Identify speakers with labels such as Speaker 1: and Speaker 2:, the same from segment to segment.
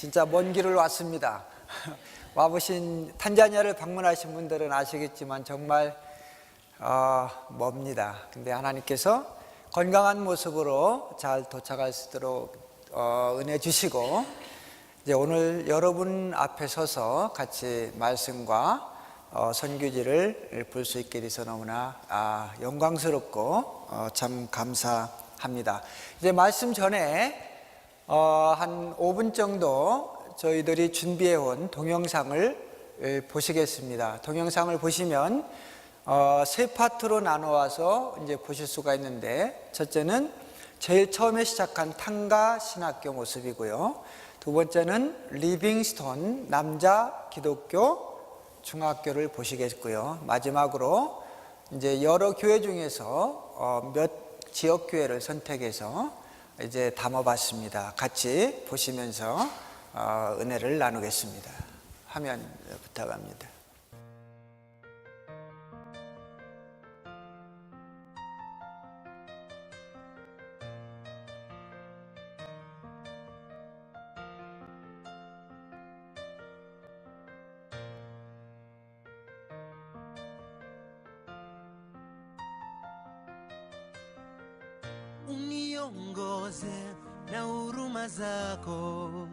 Speaker 1: 진짜 먼 길을 왔습니다. 와보신 탄자니아를 방문하신 분들은 아시겠지만 정말 멉니다. 근데 하나님께서 건강한 모습으로 잘 도착할 수 있도록 은혜 주시고, 이제 오늘 여러분 앞에 서서 같이 말씀과 선교지를 볼 수 있게 돼서 너무나 영광스럽고 참 감사합니다. 이제 말씀 전에 한 5분 정도 저희들이 준비해 온 동영상을 보시겠습니다. 동영상을 보시면 세 파트로 나누어서 이제 보실 수가 있는데, 첫째는 제일 처음에 시작한 탕가 신학교 모습이고요. 두 번째는 리빙스톤 남자 기독교 중학교를 보시겠고요. 마지막으로 이제 여러 교회 중에서 몇 지역 교회를 선택해서 이제 담아봤습니다. 같이 보시면서 은혜를 나누겠습니다. 화면 부탁합니다.
Speaker 2: Uniongoze na huruma zako,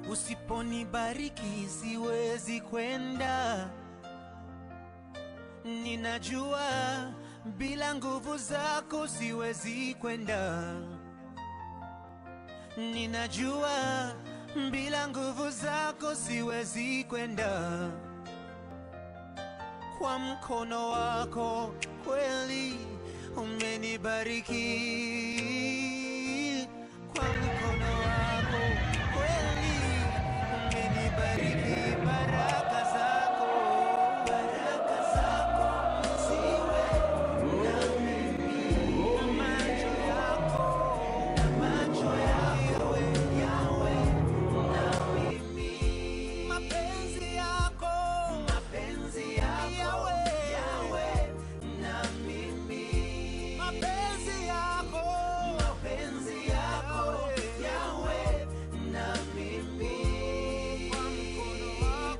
Speaker 2: usiponibariki siwezi kwenda. Ninajua bila nguvu zako siwezi kwenda. Ninajua bila nguvu zako siwezi kwenda. Kwa mkono wako kweli umenibariki, kwa mkono wako kweli umenibariki. Baraka zako ziwe na mimi, na macho yako yawe na mimi. Mapenzi yako yawe na mimi. Mapenzi yako yawe na mimi.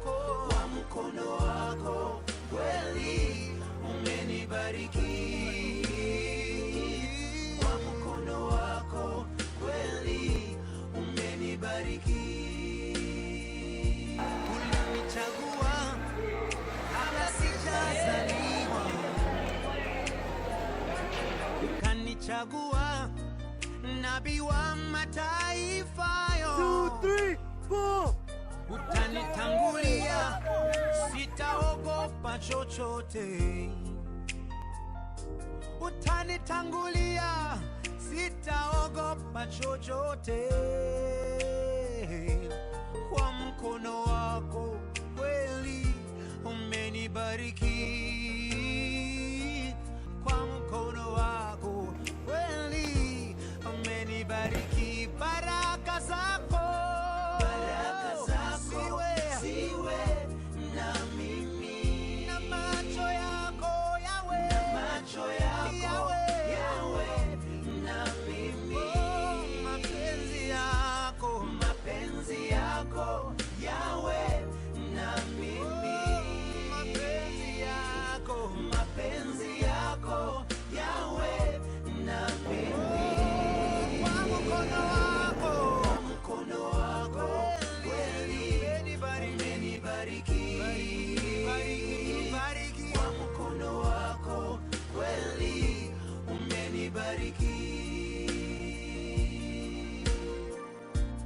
Speaker 2: Kwa mkono wako kweli umenibariki, kwa mkono wako kweli umenibariki. Ulinichagua kabla sijazaliwa, ukanichagua nabii wa mataifa yo. 2, 3, 4. Utanitangulia, sitaogopa chochote. Utanitangulia, sitaogopa chochote. Kwa mkono wako kweli umenibariki, kwa mkono wako kweli umenibariki. Baraka zako ziwe na mimi, na macho yako yawe na mimi. Mapenzi yako yawe na mimi. Mapenzi yako yawe na mimi. Kwa mkono wako kweli umenibariki, kwa mkono wako kweli umenibariki.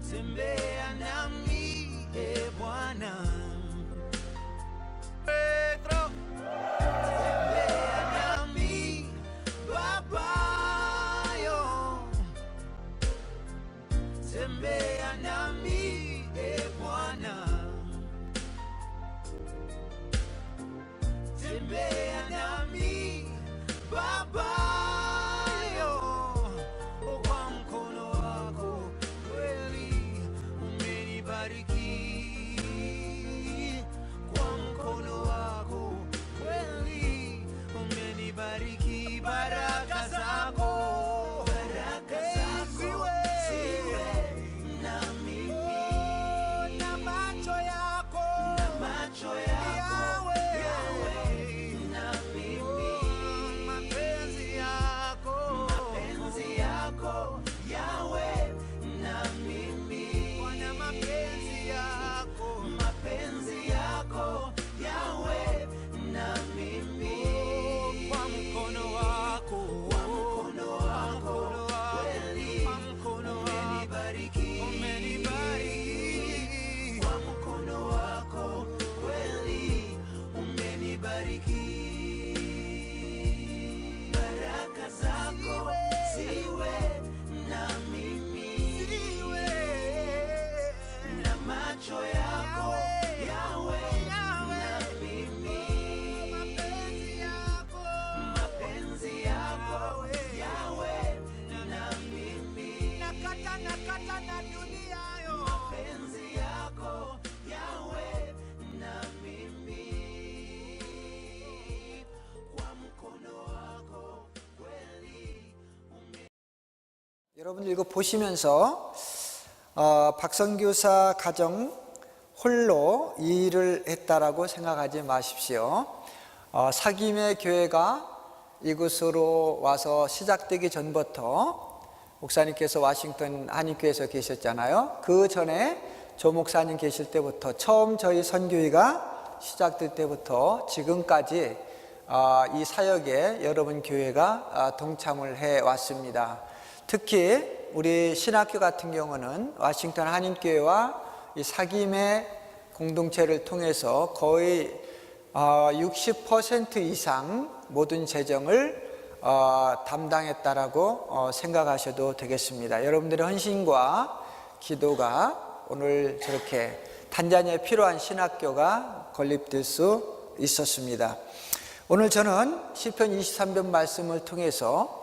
Speaker 2: Tembea nami e Bwana Petro, tembea nami Babayo, tembea nami e Bwana, tembea nami Babayo. Kwa mkono wako kweli umenibariki, kwa mkono wako kweli umenibariki. Baraka zako ziwe
Speaker 1: 여러분들 이거 보시면서 박선교사 가정 홀로 이 일을 했다라고 생각하지 마십시오. 사김의 교회가 이곳으로 와서 시작되기 전부터 목사님께서 워싱턴 한인교회에서 계셨잖아요. 그 전에 조 목사님 계실 때부터 처음 저희 선교회가 시작될 때부터 지금까지 이 사역에 여러분 교회가 동참을 해 왔습니다. 특히 우리 신학교 같은 경우는 워싱턴 한인교회와 이 사김의 공동체를 통해서 거의 60% 이상 모든 재정을 담당했다라고 생각하셔도 되겠습니다. 여러분들의 헌신과 기도가 오늘 저렇게 탄자니아에 필요한 신학교가 건립될 수 있었습니다. 오늘 저는 시편 23편 말씀을 통해서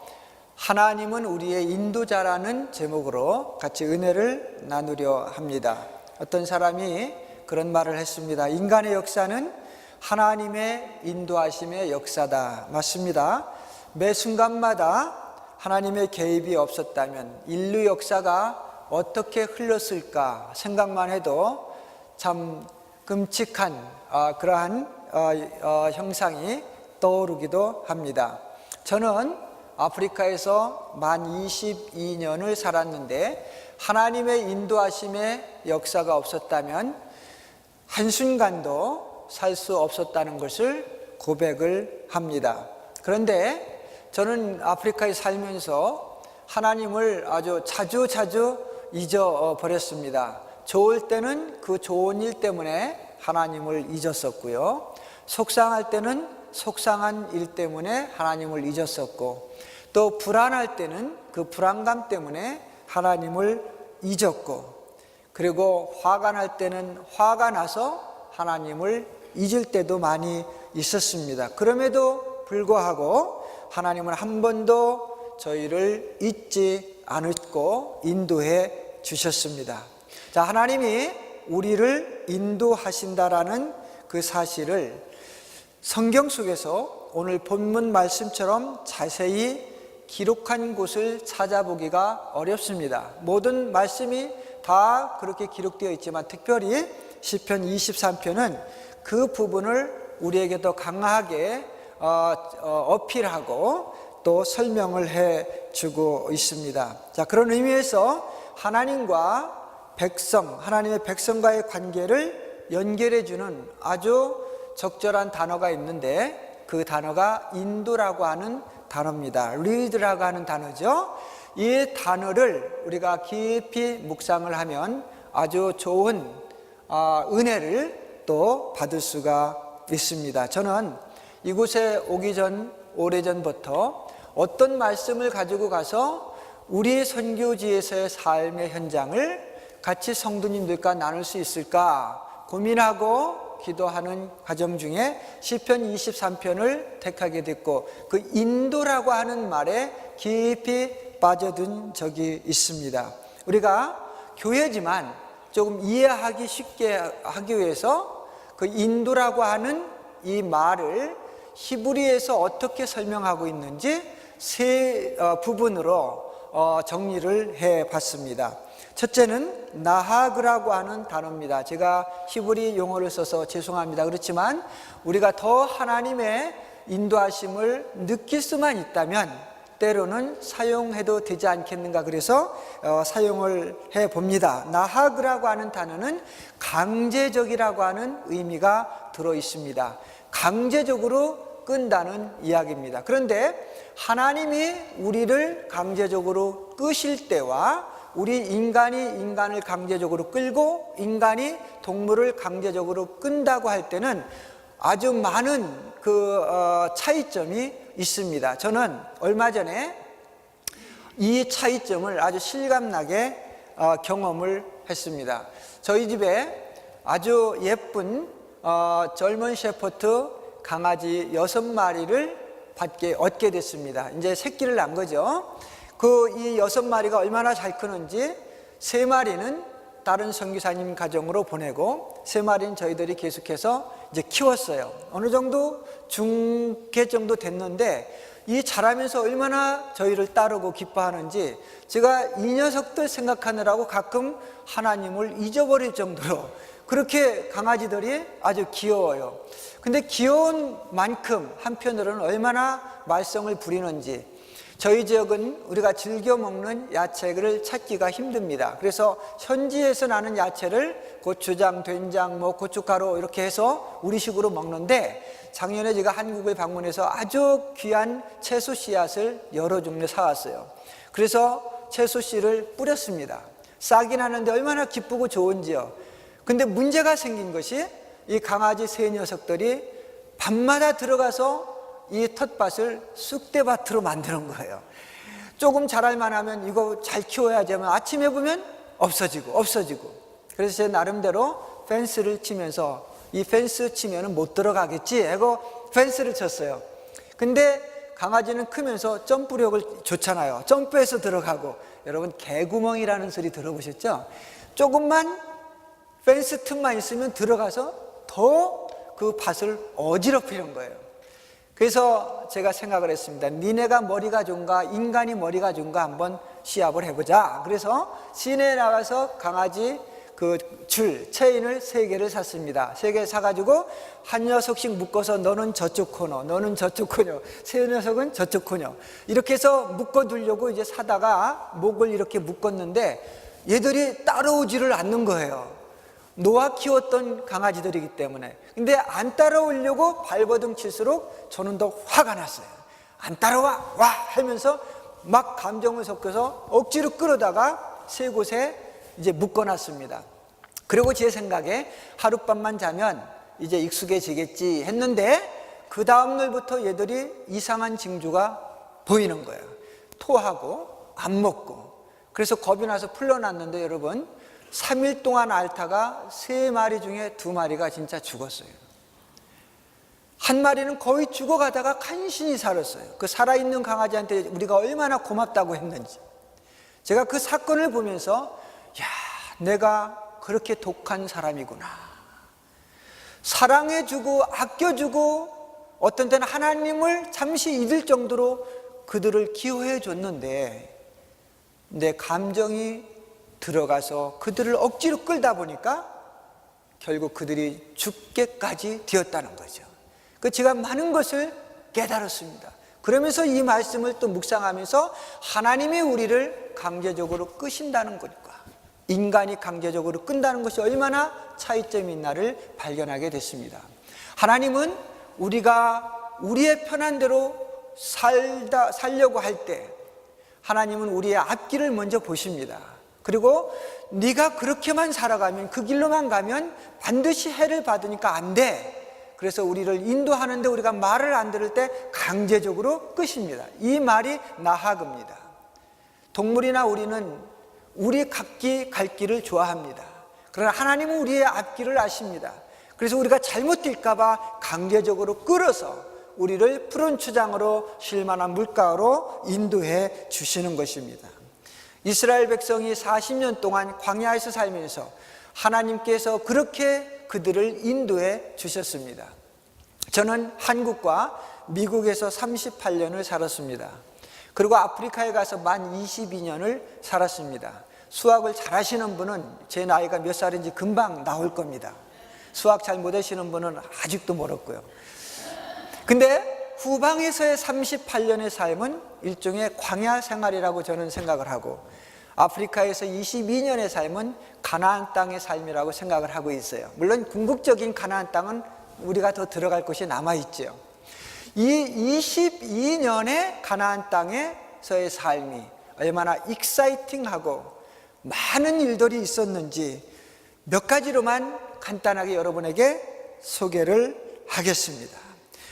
Speaker 1: 하나님은 우리의 인도자라는 제목으로 같이 은혜를 나누려 합니다. 어떤 사람이 그런 말을 했습니다. 인간의 역사는 하나님의 인도하심의 역사다. 맞습니다. 매 순간마다 하나님의 개입이 없었다면 인류 역사가 어떻게 흘렀을까 생각만 해도 참 끔찍한 그러한 형상이 떠오르기도 합니다. 저는 아프리카에서 만 22년을 살았는데 하나님의 인도하심의 역사가 없었다면 한순간도 살 수 없었다는 것을 고백을 합니다. 그런데 저는 아프리카에 살면서 하나님을 아주 자주 잊어버렸습니다. 좋을 때는 그 좋은 일 때문에 하나님을 잊었었고요. 속상할 때는 속상한 일 때문에 하나님을 잊었었고, 또 불안할 때는 그 불안감 때문에 하나님을 잊었고, 그리고 화가 날 때는 화가 나서 하나님을 잊을 때도 많이 있었습니다. 그럼에도 불구하고 하나님은 한 번도 저희를 잊지 않고 인도해 주셨습니다. 자, 하나님이 우리를 인도하신다라는 그 사실을 성경 속에서 오늘 본문 말씀처럼 자세히 기록한 곳을 찾아보기가 어렵습니다. 모든 말씀이 다 그렇게 기록되어 있지만 특별히 시편 23편은 그 부분을 우리에게 더 강하게 어필하고 또 설명을 해주고 있습니다. 자, 그런 의미에서 하나님과 백성, 하나님의 백성과의 관계를 연결해주는 아주 적절한 단어가 있는데 그 단어가 인도라고 하는 단어입니다. 리드라고 하는 단어죠. 이 단어를 우리가 깊이 묵상을 하면 아주 좋은 은혜를 또 받을 수가 있습니다. 저는 이곳에 오기 전 오래전부터 어떤 말씀을 가지고 가서 우리 선교지에서의 삶의 현장을 같이 성도님들과 나눌 수 있을까 고민하고 기도하는 과정 중에 시편 23편을 택하게 됐고 그 인도라고 하는 말에 깊이 빠져든 적이 있습니다. 우리가 교회지만 조금 이해하기 쉽게 하기 위해서 그 인도라고 하는 이 말을 히브리에서 어떻게 설명하고 있는지 세 부분으로 정리를 해봤습니다. 첫째는 나하그라고 하는 단어입니다. 제가 히브리 용어를 써서 죄송합니다. 그렇지만 우리가 더 하나님의 인도하심을 느낄 수만 있다면 때로는 사용해도 되지 않겠는가 그래서 사용을 해봅니다. 나하그라고 하는 단어는 강제적이라고 하는 의미가 들어있습니다. 강제적으로 끈다는 이야기입니다. 그런데 하나님이 우리를 강제적으로 끄실 때와 우리 인간이 인간을 강제적으로 끌고 인간이 동물을 강제적으로 끈다고 할 때는 아주 많은 그 차이점이 있습니다. 저는 얼마 전에 이 차이점을 아주 실감나게 경험을 했습니다. 저희 집에 아주 예쁜 젊은 셰퍼드 강아지 6마리를 얻게 됐습니다. 이제 새끼를 낳은 거죠. 이 6마리가 얼마나 잘 크는지 3마리는 다른 선교사님 가정으로 보내고 3마리는 저희들이 계속해서 이제 키웠어요. 어느 정도 중계 정도 됐는데 이 자라면서 얼마나 저희를 따르고 기뻐하는지 제가 이 녀석들 생각하느라고 가끔 하나님을 잊어버릴 정도로 그렇게 강아지들이 아주 귀여워요. 근데 귀여운 만큼 한편으로는 얼마나 말썽을 부리는지 저희 지역은 우리가 즐겨 먹는 야채를 찾기가 힘듭니다. 그래서 현지에서 나는 야채를 고추장, 된장, 고춧가루 이렇게 해서 우리식으로 먹는데 작년에 제가 한국을 방문해서 아주 귀한 채소 씨앗을 여러 종류 사왔어요. 그래서 채소 씨를 뿌렸습니다. 싹이 나는데 얼마나 기쁘고 좋은지요. 근데 문제가 생긴 것이 이 강아지 세 녀석들이 밤마다 들어가서 이 텃밭을 쑥대밭으로 만드는 거예요. 조금 자랄만 하면 이거 잘 키워야지 하면 아침에 보면 없어지고 그래서 제 나름대로 펜스를 치면서 이 펜스 치면은 못 들어가겠지 하고 펜스를 쳤어요. 근데 강아지는 크면서 점프력을 좋잖아요. 점프해서 들어가고. 여러분 개구멍이라는 소리 들어보셨죠? 조금만 펜스 틈만 있으면 들어가서 더 그 밭을 어지럽히는 거예요. 그래서 제가 생각을 했습니다. 니네가 머리가 좋은가 인간이 머리가 좋은가 한번 시합을 해보자. 그래서 시내에 나가서 강아지 그 체인을 3개를 샀습니다. 3개 사가지고 한 녀석씩 묶어서 너는 저쪽 코너, 너는 저쪽 코너, 세 녀석은 저쪽 코너 이렇게 해서 묶어두려고 이제 사다가 목을 이렇게 묶었는데 얘들이 따라오지를 않는 거예요. 놓아 키웠던 강아지들이기 때문에. 근데 안 따라오려고 발버둥 칠수록 저는 더 화가 났어요. 안 따라와 와 하면서 막 감정을 섞어서 억지로 끌어다가 3곳에 이제 묶어놨습니다. 그리고 제 생각에 하룻밤만 자면 이제 익숙해지겠지 했는데 그 다음 날부터 얘들이 이상한 징조가 보이는 거예요. 토하고 안 먹고. 그래서 겁이 나서 풀러놨는데 여러분 3일 동안 앓다가 3마리 중에 2마리가 진짜 죽었어요. 한 마리는 거의 죽어가다가 간신히 살았어요. 그 살아있는 강아지한테 우리가 얼마나 고맙다고 했는지. 제가 그 사건을 보면서 야, 내가 그렇게 독한 사람이구나. 사랑해주고 아껴주고 어떤 때는 하나님을 잠시 잊을 정도로 그들을 기호해 줬는데 내 감정이 들어가서 그들을 억지로 끌다 보니까 결국 그들이 죽게까지 되었다는 거죠. 제가 많은 것을 깨달았습니다. 그러면서 이 말씀을 또 묵상하면서 하나님이 우리를 강제적으로 끄신다는 것과 인간이 강제적으로 끈다는 것이 얼마나 차이점이 있나를 발견하게 됐습니다. 하나님은 우리가 우리의 편한 대로 살려고 할 때 하나님은 우리의 앞길을 먼저 보십니다. 그리고 네가 그렇게만 살아가면 그 길로만 가면 반드시 해를 받으니까 안 돼. 그래서 우리를 인도하는데 우리가 말을 안 들을 때 강제적으로 끄십니다. 이 말이 나하급니다. 동물이나 우리는 우리 각기 갈 길을 좋아합니다. 그러나 하나님은 우리의 앞길을 아십니다. 그래서 우리가 잘못 뛸까 봐 강제적으로 끌어서 우리를 푸른 추장으로 쉴만한 물가로 인도해 주시는 것입니다. 이스라엘 백성이 40년 동안 광야에서 살면서 하나님께서 그렇게 그들을 인도해 주셨습니다. 저는 한국과 미국에서 38년을 살았습니다. 그리고 아프리카에 가서 만 22년을 살았습니다. 수학을 잘하시는 분은 제 나이가 몇 살인지 금방 나올 겁니다. 수학 잘 못하시는 분은 아직도 멀었고요. 근데 후방에서의 38년의 삶은 일종의 광야 생활이라고 저는 생각을 하고 아프리카에서 22년의 삶은 가나안 땅의 삶이라고 생각을 하고 있어요. 물론 궁극적인 가나안 땅은 우리가 더 들어갈 곳이 남아있죠. 이 22년의 가나안 땅에서의 삶이 얼마나 익사이팅하고 많은 일들이 있었는지 몇 가지로만 간단하게 여러분에게 소개를 하겠습니다.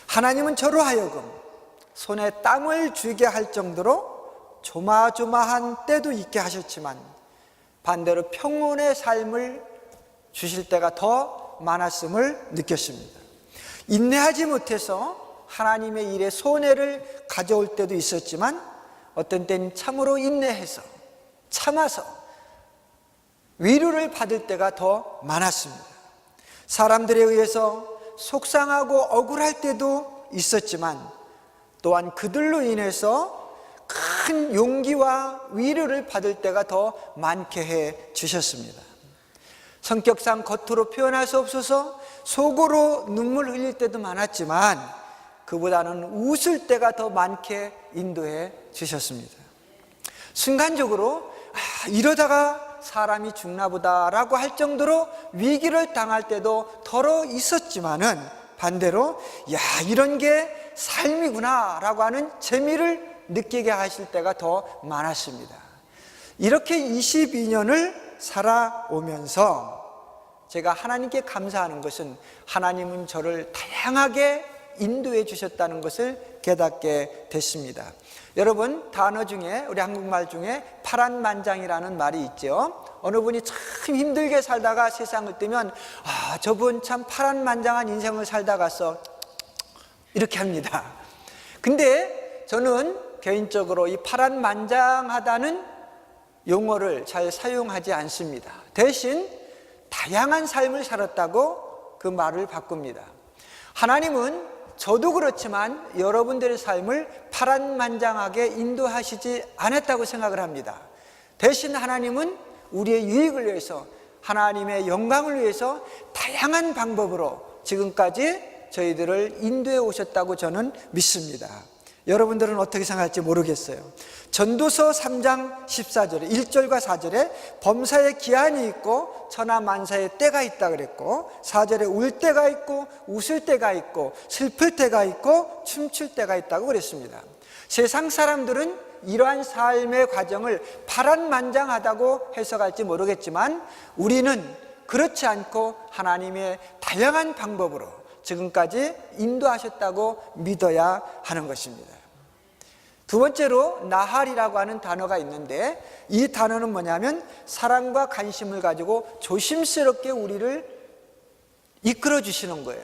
Speaker 1: 하나님은 저로 하여금 손에 땀을 쥐게 할 정도로 조마조마한 때도 있게 하셨지만 반대로 평온의 삶을 주실 때가 더 많았음을 느꼈습니다. 인내하지 못해서 하나님의 일에 손해를 가져올 때도 있었지만 어떤 때는 참으로 인내해서 참아서 위로를 받을 때가 더 많았습니다. 사람들에 의해서 속상하고 억울할 때도 있었지만 또한 그들로 인해서 큰 용기와 위로를 받을 때가 더 많게 해 주셨습니다. 성격상 겉으로 표현할 수 없어서 속으로 눈물 흘릴 때도 많았지만 그보다는 웃을 때가 더 많게 인도해 주셨습니다. 순간적으로 이러다가 사람이 죽나 보다라고 할 정도로 위기를 당할 때도 덜어 있었지만은 반대로 이런 게 삶이구나 라고 하는 재미를 느끼게 하실 때가 더 많았습니다. 이렇게 22년을 살아오면서 제가 하나님께 감사하는 것은 하나님은 저를 다양하게 인도해 주셨다는 것을 깨닫게 됐습니다. 여러분, 단어 중에, 우리 한국말 중에 파란만장이라는 말이 있죠. 어느 분이 참 힘들게 살다가 세상을 뜨면 저분 참 파란만장한 인생을 살다 갔어, 이렇게 합니다. 근데 저는 개인적으로 이 파란만장하다는 용어를 잘 사용하지 않습니다. 대신 다양한 삶을 살았다고 그 말을 바꿉니다. 하나님은 저도 그렇지만 여러분들의 삶을 파란만장하게 인도하시지 않았다고 생각을 합니다. 대신 하나님은 우리의 유익을 위해서, 하나님의 영광을 위해서 다양한 방법으로 지금까지 저희들을 인도해 오셨다고 저는 믿습니다. 여러분들은 어떻게 생각할지 모르겠어요. 전도서 3장 14절에 1절과 4절에 범사에 기한이 있고 천하만사에 때가 있다 그랬고, 4절에 울 때가 있고 웃을 때가 있고 슬플 때가 있고 춤출 때가 있다고 그랬습니다. 세상 사람들은 이러한 삶의 과정을 파란만장하다고 해석할지 모르겠지만 우리는 그렇지 않고 하나님의 다양한 방법으로 지금까지 인도하셨다고 믿어야 하는 것입니다. 두 번째로 나할이라고 하는 단어가 있는데, 이 단어는 뭐냐면 사랑과 관심을 가지고 조심스럽게 우리를 이끌어 주시는 거예요.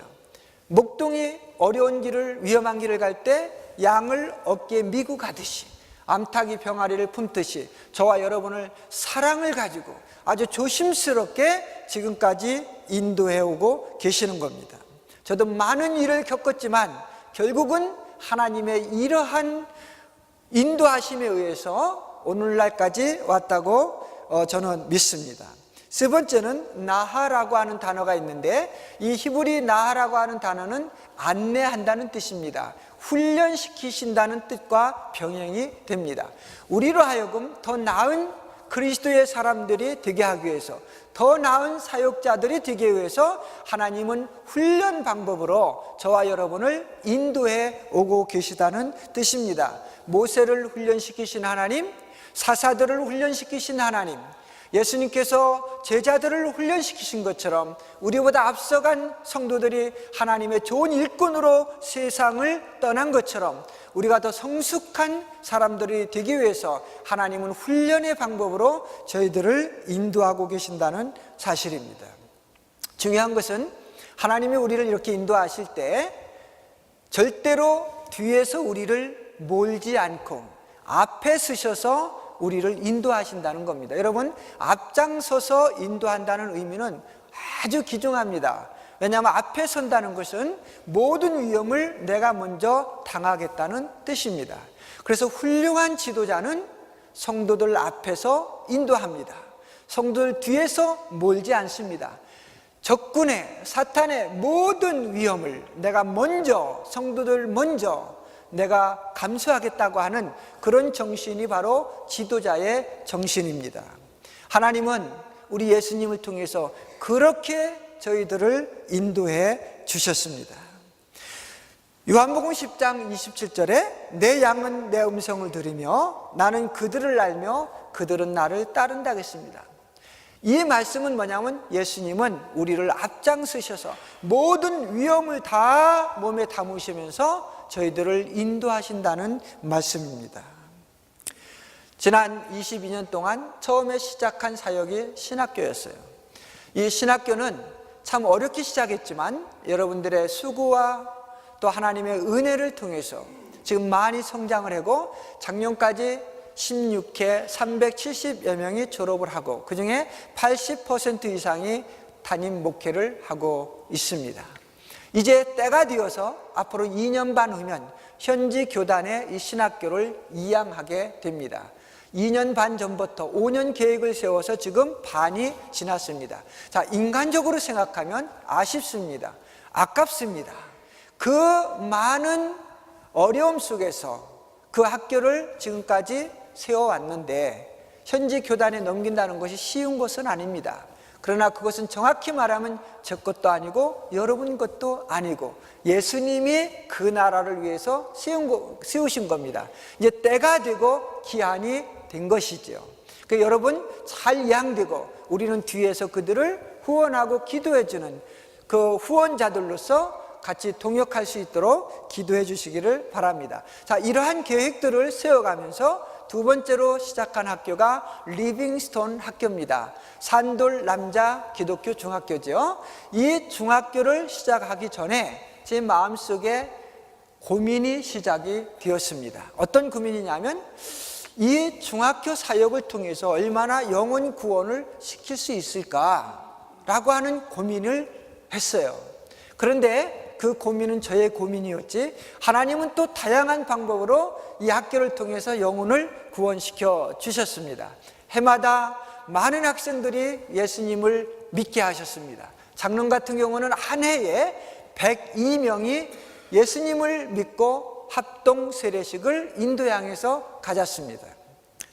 Speaker 1: 목동이 어려운 길을, 위험한 길을 갈 때 양을 어깨에 미고 가듯이, 암탉이 병아리를 품듯이 저와 여러분을 사랑을 가지고 아주 조심스럽게 지금까지 인도해 오고 계시는 겁니다. 저도 많은 일을 겪었지만 결국은 하나님의 이러한 인도하심에 의해서 오늘날까지 왔다고 저는 믿습니다. 세 번째는 나하라고 하는 단어가 있는데, 이 히브리 나하라고 하는 단어는 안내한다는 뜻입니다. 훈련시키신다는 뜻과 병행이 됩니다. 우리로 하여금 더 나은 그리스도의 사람들이 되게 하기 위해서, 더 나은 사역자들이 되기 위해서 하나님은 훈련 방법으로 저와 여러분을 인도해 오고 계시다는 뜻입니다. 모세를 훈련시키신 하나님, 사사들을 훈련시키신 하나님, 예수님께서 제자들을 훈련시키신 것처럼 우리보다 앞서간 성도들이 하나님의 좋은 일꾼으로 세상을 떠난 것처럼 우리가 더 성숙한 사람들이 되기 위해서 하나님은 훈련의 방법으로 저희들을 인도하고 계신다는 사실입니다. 중요한 것은 하나님이 우리를 이렇게 인도하실 때 절대로 뒤에서 우리를 몰지 않고 앞에 서셔서 우리를 인도하신다는 겁니다. 여러분, 앞장서서 인도한다는 의미는 아주 귀중합니다. 왜냐하면 앞에 선다는 것은 모든 위험을 내가 먼저 당하겠다는 뜻입니다. 그래서 훌륭한 지도자는 성도들 앞에서 인도합니다. 성도들 뒤에서 몰지 않습니다. 적군의, 사탄의 모든 위험을 내가 먼저, 성도들 먼저 내가 감수하겠다고 하는 그런 정신이 바로 지도자의 정신입니다. 하나님은 우리 예수님을 통해서 그렇게 저희들을 인도해 주셨습니다. 요한복음 10장 27절에 내 양은 내 음성을 들으며 나는 그들을 알며 그들은 나를 따른다 했습니다. 이 말씀은 뭐냐면 예수님은 우리를 앞장서셔서 모든 위험을 다 몸에 담으시면서 저희들을 인도하신다는 말씀입니다. 지난 22년 동안 처음에 시작한 사역이 신학교였어요. 이 신학교는 참 어렵게 시작했지만 여러분들의 수고와 또 하나님의 은혜를 통해서 지금 많이 성장을 하고 작년까지 16회 370여 명이 졸업을 하고 그 중에 80% 이상이 담임 목회를 하고 있습니다. 이제 때가 되어서 앞으로 2년 반 후면 현지 교단의 이 신학교를 이양하게 됩니다. 2년 반 전부터 5년 계획을 세워서 지금 반이 지났습니다. 자, 인간적으로 생각하면 아쉽습니다. 아깝습니다. 그 많은 어려움 속에서 그 학교를 지금까지 세워왔는데 현지 교단에 넘긴다는 것이 쉬운 것은 아닙니다. 그러나 그것은 정확히 말하면 제 것도 아니고 여러분 것도 아니고 예수님이 그 나라를 위해서 세우신 겁니다. 이제 때가 되고 기한이 된 것이죠. 그러니까 여러분 잘 이양되고 우리는 뒤에서 그들을 후원하고 기도해주는 그 후원자들로서 같이 동역할 수 있도록 기도해 주시기를 바랍니다. 자, 이러한 계획들을 세워가면서 두 번째로 시작한 학교가 리빙스톤 학교입니다. 산돌 남자 기독교 중학교죠. 이 중학교를 시작하기 전에 제 마음속에 고민이 시작이 되었습니다. 어떤 고민이냐면 이 중학교 사역을 통해서 얼마나 영혼 구원을 시킬 수 있을까라고 하는 고민을 했어요. 그런데 그 고민은 저의 고민이었지 하나님은 또 다양한 방법으로 이 학교를 통해서 영혼을 구원시켜 주셨습니다. 해마다 많은 학생들이 예수님을 믿게 하셨습니다. 작년 같은 경우는 한 해에 102명이 예수님을 믿고 합동 세례식을 인도 향해서 가졌습니다.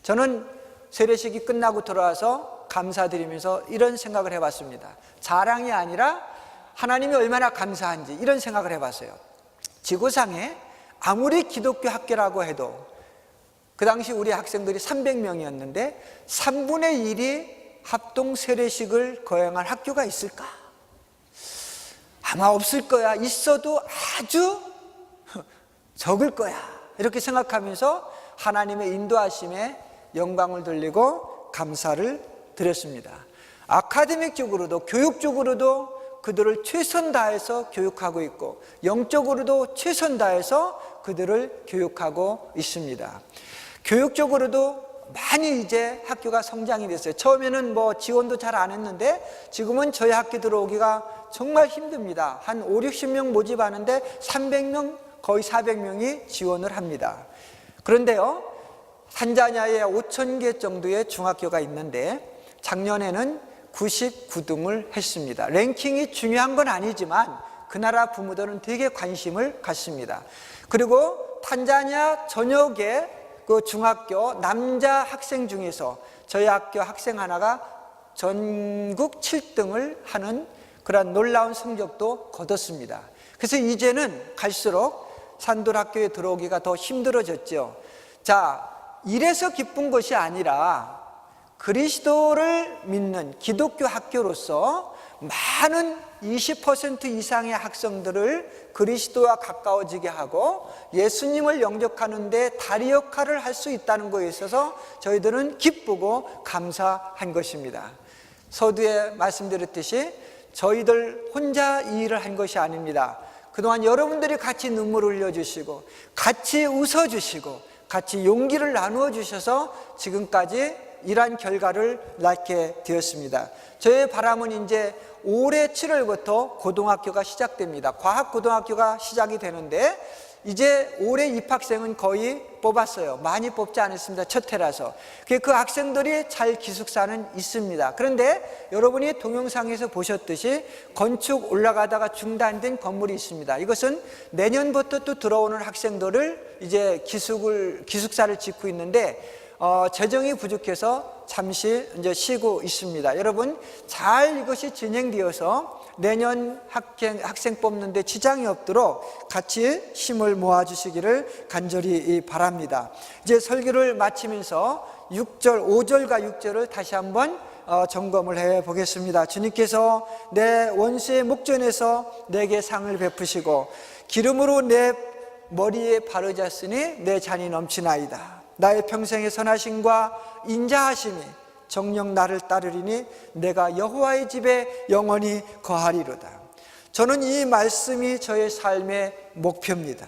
Speaker 1: 저는 세례식이 끝나고 돌아와서 감사드리면서 이런 생각을 해봤습니다. 자랑이 아니라 하나님이 얼마나 감사한지 이런 생각을 해봤어요. 지구상에 아무리 기독교 학교라고 해도 그 당시 우리 학생들이 300명이었는데 3분의 1이 합동 세례식을 거행할 학교가 있을까? 아마 없을 거야. 있어도 아주 적을 거야. 이렇게 생각하면서 하나님의 인도하심에 영광을 돌리고 감사를 드렸습니다. 아카데믹적으로도 교육적으로도 그들을 최선 다해서 교육하고 있고 영적으로도 최선 다해서 그들을 교육하고 있습니다. 교육적으로도 많이 이제 학교가 성장이 됐어요. 처음에는 뭐 지원도 잘 안 했는데 지금은 저희 학교 들어오기가 정말 힘듭니다. 한 5, 60명 모집하는데 300명 거의 400명이 지원을 합니다. 그런데요, 탄자니아에 5,000개 정도의 중학교가 있는데 작년에는 99등을 했습니다. 랭킹이 중요한 건 아니지만 그 나라 부모들은 되게 관심을 갖습니다. 그리고 탄자니아 전역의 그 중학교 남자 학생 중에서 저희 학교 학생 하나가 전국 7등을 하는 그런 놀라운 성적도 거뒀습니다. 그래서 이제는 갈수록 산돌학교에 들어오기가 더 힘들어졌죠. 자, 이래서 기쁜 것이 아니라 그리스도를 믿는 기독교 학교로서 많은 20% 이상의 학생들을 그리스도와 가까워지게 하고 예수님을 영접하는 데 다리 역할을 할 수 있다는 것에 있어서 저희들은 기쁘고 감사한 것입니다. 서두에 말씀드렸듯이 저희들 혼자 이 일을 한 것이 아닙니다. 그동안 여러분들이 같이 눈물을 흘려주시고 같이 웃어주시고 같이 용기를 나누어 주셔서 지금까지 이러한 결과를 낳게 되었습니다. 저의 바람은 이제 올해 7월부터 고등학교가 시작됩니다. 과학고등학교가 시작이 되는데 이제 올해 입학생은 거의 뽑았어요. 많이 뽑지 않았습니다. 첫 해라서. 그 학생들이 잘 기숙사는 있습니다. 그런데 여러분이 동영상에서 보셨듯이 건축 올라가다가 중단된 건물이 있습니다. 이것은 내년부터 또 들어오는 학생들을 이제 기숙사를 짓고 있는데 재정이 부족해서 잠시 이제 쉬고 있습니다. 여러분 잘 이것이 진행되어서 내년 학생 뽑는데 지장이 없도록 같이 힘을 모아주시기를 간절히 바랍니다. 이제 설교를 마치면서 5절과 6절을 다시 한번 점검을 해 보겠습니다. 주님께서 내 원수의 목전에서 내게 상을 베푸시고 기름으로 내 머리에 바르셨으니 내 잔이 넘치나이다. 나의 평생의 선하심과 인자하심이 정녕 나를 따르리니 내가 여호와의 집에 영원히 거하리로다. 저는 이 말씀이 저의 삶의 목표입니다.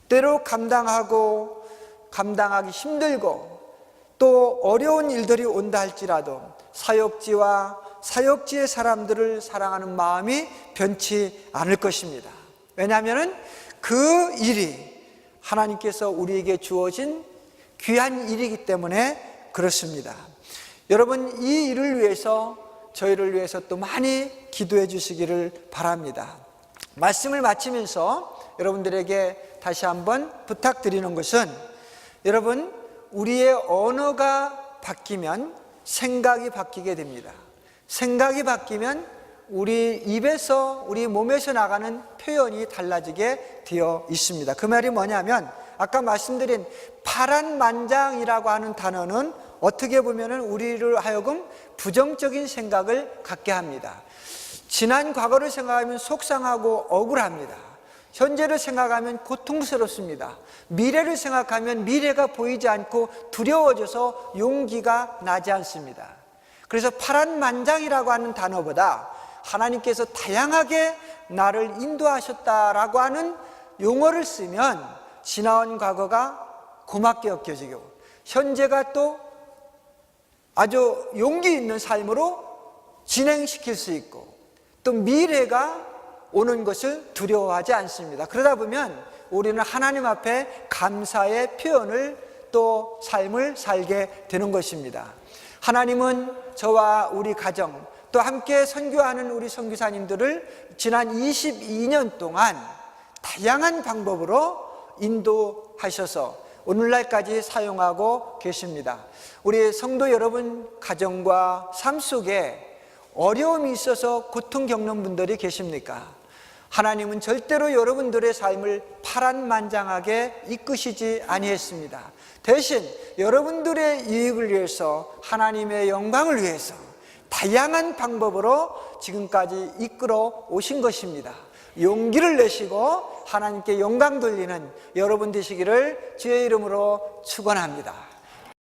Speaker 1: 때로 감당하기 힘들고 또 어려운 일들이 온다 할지라도 사역지와 사역지의 사람들을 사랑하는 마음이 변치 않을 것입니다. 왜냐하면 그 일이 하나님께서 우리에게 주어진 귀한 일이기 때문에 그렇습니다. 여러분, 이 일을 위해서, 저희를 위해서 또 많이 기도해 주시기를 바랍니다. 말씀을 마치면서 여러분들에게 다시 한번 부탁드리는 것은, 여러분, 우리의 언어가 바뀌면 생각이 바뀌게 됩니다. 생각이 바뀌면 우리 입에서, 우리 몸에서 나가는 표현이 달라지게 되어 있습니다. 그 말이 뭐냐면, 아까 말씀드린 파란만장이라고 하는 단어는 어떻게 보면 우리를 하여금 부정적인 생각을 갖게 합니다. 지난 과거를 생각하면 속상하고 억울합니다. 현재를 생각하면 고통스럽습니다. 미래를 생각하면 미래가 보이지 않고 두려워져서 용기가 나지 않습니다. 그래서 파란만장이라고 하는 단어보다 하나님께서 다양하게 나를 인도하셨다라고 하는 용어를 쓰면 지나온 과거가 고맙게 여겨지고 현재가 또 아주 용기 있는 삶으로 진행시킬 수 있고 또 미래가 오는 것을 두려워하지 않습니다. 그러다 보면 우리는 하나님 앞에 감사의 표현을 또 삶을 살게 되는 것입니다. 하나님은 저와 우리 가정 또 함께 선교하는 우리 선교사님들을 지난 22년 동안 다양한 방법으로 인도하셔서 오늘날까지 사용하고 계십니다. 우리 성도 여러분 가정과 삶 속에 어려움이 있어서 고통 겪는 분들이 계십니까? 하나님은 절대로 여러분들의 삶을 파란만장하게 이끄시지 아니했습니다. 대신 여러분들의 이익을 위해서, 하나님의 영광을 위해서 다양한 방법으로 지금까지 이끌어 오신 것입니다. 용기를 내시고 하나님께 영광 돌리는 여러분 되시기를 주의 이름으로 축원합니다.